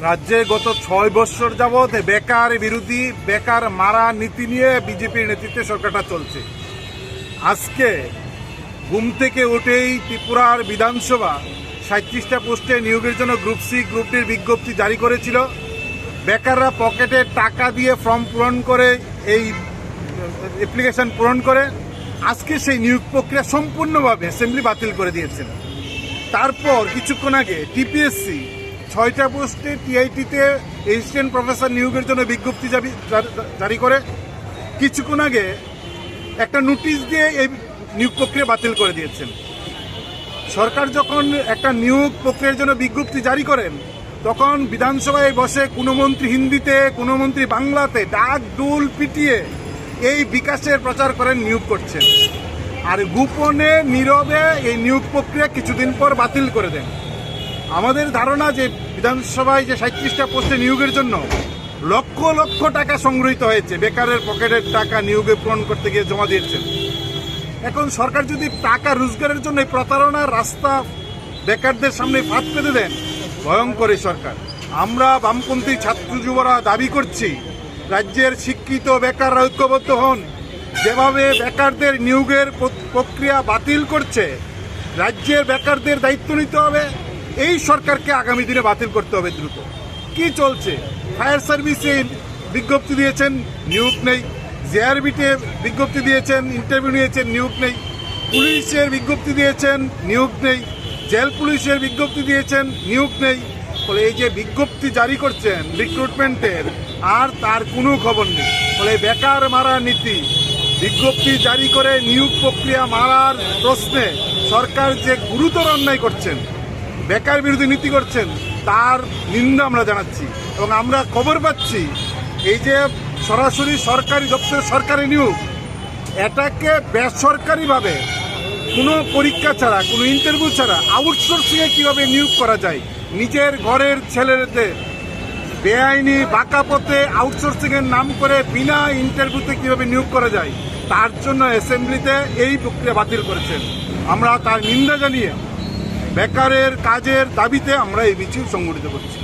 রাজ্যে গত 6 বছর যাবৎ বেকার বিরোধী বেকার মারা নীতি নিয়ে বিজেপির নেতৃত্বে সরকারটা চলছে। আজকে ঘুম থেকে উঠেই ত্রিপুরার বিধানসভা 37টা পোস্টে নিয়োগের জন্য গ্রুপ সি গ্রুপ ডির বিজ্ঞপ্তি জারি করেছিল। বেকাররা পকেটে টাকা দিয়ে ফর্ম পূরণ করে এই অ্যাপ্লিকেশন পূরণ করে আজকে সেই নিয়োগ প্রক্রিয়া সম্পূর্ণভাবে অ্যাসেম্বলি বাতিল করে দিয়েছেন। তারপর কিছুক্ষণ আগে টিপিএসসি 6টা পোস্টে টিআইটিতে অ্যাসিস্ট্যান্ট প্রফেসর নিয়োগের জন্য বিজ্ঞপ্তি জারি করে কিছুক্ষণ আগে একটা নোটিশ দিয়ে এই নিয়োগ প্রক্রিয়া বাতিল করে দিয়েছেন। সরকার যখন একটা নিয়োগ প্রক্রিয়ার জন্য বিজ্ঞপ্তি জারি করেন তখন বিধানসভায় বসে কোনো মন্ত্রী হিন্দিতে কোনো মন্ত্রী বাংলাতে ডাক ডোল পিটিয়ে এই বিকাশের প্রচার করেন, নিয়োগ করছেন, আর গোপনে নীরবে এই নিয়োগ প্রক্রিয়া কিছুদিন পর বাতিল করে দেন। আমাদের ধারণা যে বিধানসভায় যে 37টা পোস্টে নিয়োগের জন্য লক্ষ লক্ষ টাকা সংগৃহীত হয়েছে, বেকারের পকেটের টাকা নিয়োগে পূরণ করতে গিয়ে জমা দিয়েছেন। এখন সরকার যদি টাকা রোজগারের জন্য প্রতারণার রাস্তা বেকারদের সামনে ফাঁদ পেতে দেন, ভয়ঙ্কর সরকার। আমরা বামপন্থী ছাত্র যুবরা দাবি করছি রাজ্যের শিক্ষিত বেকাররা ঐক্যবদ্ধ হন। যেভাবে বেকারদের নিয়োগের প্রক্রিয়া বাতিল করছে, রাজ্যের বেকারদের দায়িত্ব নিতে হবে। এই সরকারকে আগামী দিনে বাতিল করতে হবে দ্রুত। কি চলছে? ফায়ার সার্ভিসে বিজ্ঞপ্তি দিয়েছেন, নিয়োগ নেই। জেআরবিতে বিজ্ঞপ্তি দিয়েছেন, ইন্টারভিউ নিয়েছেন, নিয়োগ নেই। পুলিশের বিজ্ঞপ্তি দিয়েছেন, নিয়োগ নেই। জেল পুলিশের বিজ্ঞপ্তি দিয়েছেন, নিয়োগ নেই। ফলে এই যে বিজ্ঞপ্তি জারি করছেন রিক্রুটমেন্টের, আর তার কোনো খবর নেই। ফলে বেকার মারা নীতি, বিজ্ঞপ্তি জারি করে নিয়োগ প্রক্রিয়া মারার প্রশ্নে সরকার যে গুরুতর অন্যায় করছেন, বেকার বিরোধী নীতি করছেন, তার নিন্দা আমরা জানাচ্ছি। এবং আমরা খবর পাচ্ছি এই যে সরাসরি সরকারি দপ্তরে সরকারি নিয়োগ, এটাকে বেসরকারিভাবে কোনো পরীক্ষা ছাড়া, কোনো ইন্টারভিউ ছাড়া আউটসোর্সিংয়ে কীভাবে নিয়োগ করা যায়, নিজের ঘরের ছেলেদের বেআইনি বাঁকা পথে আউটসোর্সিংয়ের নাম করে বিনা ইন্টারভিউতে কীভাবে নিয়োগ করা যায়, তার জন্য অ্যাসেম্বলিতে এই প্রক্রিয়া বাতিল করেছেন। আমরা তার নিন্দা জানিয়ে বেকারের কাজের দাবিতে আমরা এই মিছিল সংগঠিত করছি।